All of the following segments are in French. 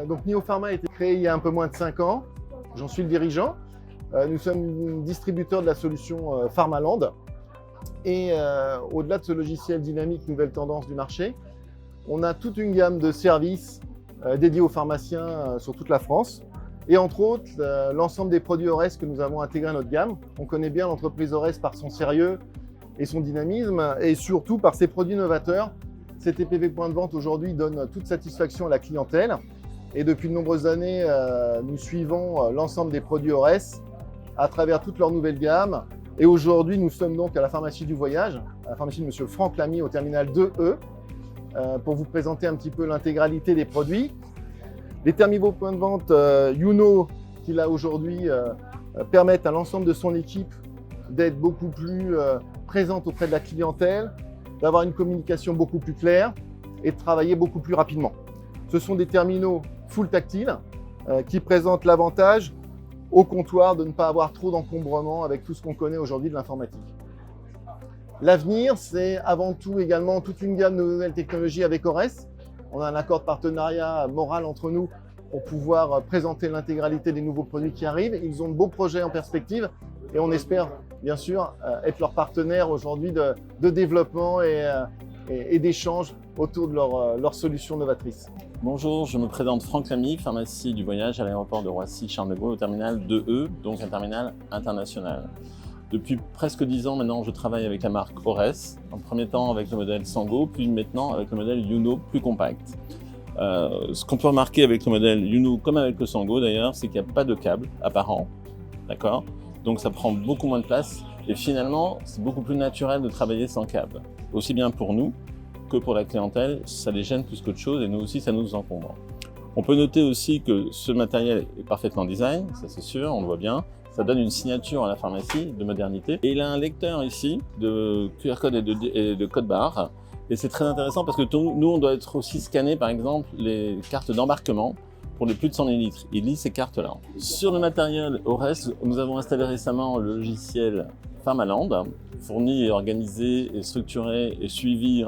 Donc Neo Pharma a été créé il y a un peu moins de 5 ans. J'en suis le dirigeant. Nous sommes distributeurs de la solution Pharmaland. Et au-delà de ce logiciel dynamique nouvelle tendance du marché, on a toute une gamme de services dédiés aux pharmaciens sur toute la France. Et entre autres, l'ensemble des produits Ores que nous avons intégrés à notre gamme. On connaît bien l'entreprise Ores par son sérieux et son dynamisme, et surtout par ses produits novateurs. Cet EPV point de vente aujourd'hui donne toute satisfaction à la clientèle. Et depuis de nombreuses années, nous suivons l'ensemble des produits Ores à travers toute leur nouvelle gamme. Et aujourd'hui, nous sommes donc à la pharmacie du voyage, à la pharmacie de M. Franck Lamy au terminal 2E, pour vous présenter un petit peu l'intégralité des produits. Les Thermivaux point de vente Youno, qu'il a aujourd'hui, permettent à l'ensemble de son équipe d'être beaucoup plus présente auprès de la clientèle, d'avoir une communication beaucoup plus claire et de travailler beaucoup plus rapidement. Ce sont des terminaux full tactiles qui présentent l'avantage au comptoir de ne pas avoir trop d'encombrement avec tout ce qu'on connaît aujourd'hui de l'informatique. L'avenir, c'est avant tout également toute une gamme de nouvelles technologies avec Ores. On a un accord de partenariat moral entre nous pour pouvoir présenter l'intégralité des nouveaux produits qui arrivent. Ils ont de beaux projets en perspective et on espère bien sûr être leur partenaire aujourd'hui de développement et d'échange autour de leurs solutions novatrices. Bonjour, je me présente Franck Lamy, pharmacie du voyage à l'aéroport de Roissy-Charles de Gaulle au terminal 2E, donc un terminal international. Depuis presque 10 ans maintenant, je travaille avec la marque Ores, en premier temps avec le modèle Sango, puis maintenant avec le modèle Youno plus compact. Ce qu'on peut remarquer avec le modèle Youno, comme avec le Sango d'ailleurs, c'est qu'il n'y a pas de câble apparent, d'accord ? Donc ça prend beaucoup moins de place et finalement, c'est beaucoup plus naturel de travailler sans câble. Aussi bien pour nous que pour la clientèle, ça les gêne plus qu'autre chose et nous aussi, ça nous encombre. On peut noter aussi que ce matériel est parfaitement design, ça c'est sûr, on le voit bien. Ça donne une signature à la pharmacie de modernité. Et il a un lecteur ici de QR code et de code barre. Et c'est très intéressant parce que nous, on doit être aussi scanner, par exemple, les cartes d'embarquement pour les plus de 100 ml. Il lit ces cartes-là. Sur le matériel Ores, nous avons installé récemment le logiciel Pharmaland, fourni et organisé et structuré et suivi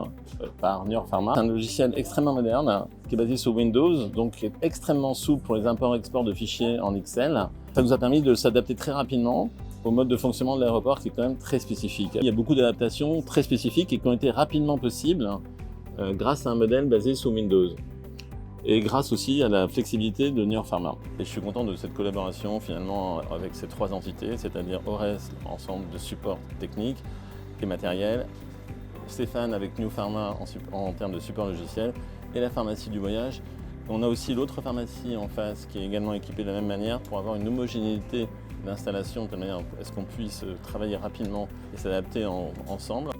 par New York Pharma. C'est un logiciel extrêmement moderne qui est basé sur Windows, donc qui est extrêmement souple pour les imports-exports de fichiers en Excel. Ça nous a permis de s'adapter très rapidement au mode de fonctionnement de l'aéroport qui est quand même très spécifique. Il y a beaucoup d'adaptations très spécifiques et qui ont été rapidement possibles grâce à un modèle basé sur Windows et grâce aussi à la flexibilité de New York Pharma. Et je suis content de cette collaboration finalement avec ces trois entités, c'est-à-dire Ores, ensemble de support technique et matériel, Stéphane avec New Pharma en termes de support logiciel et la pharmacie du voyage. On a aussi l'autre pharmacie en face qui est également équipée de la même manière pour avoir une homogénéité d'installation de manière à ce qu'on puisse travailler rapidement et s'adapter ensemble.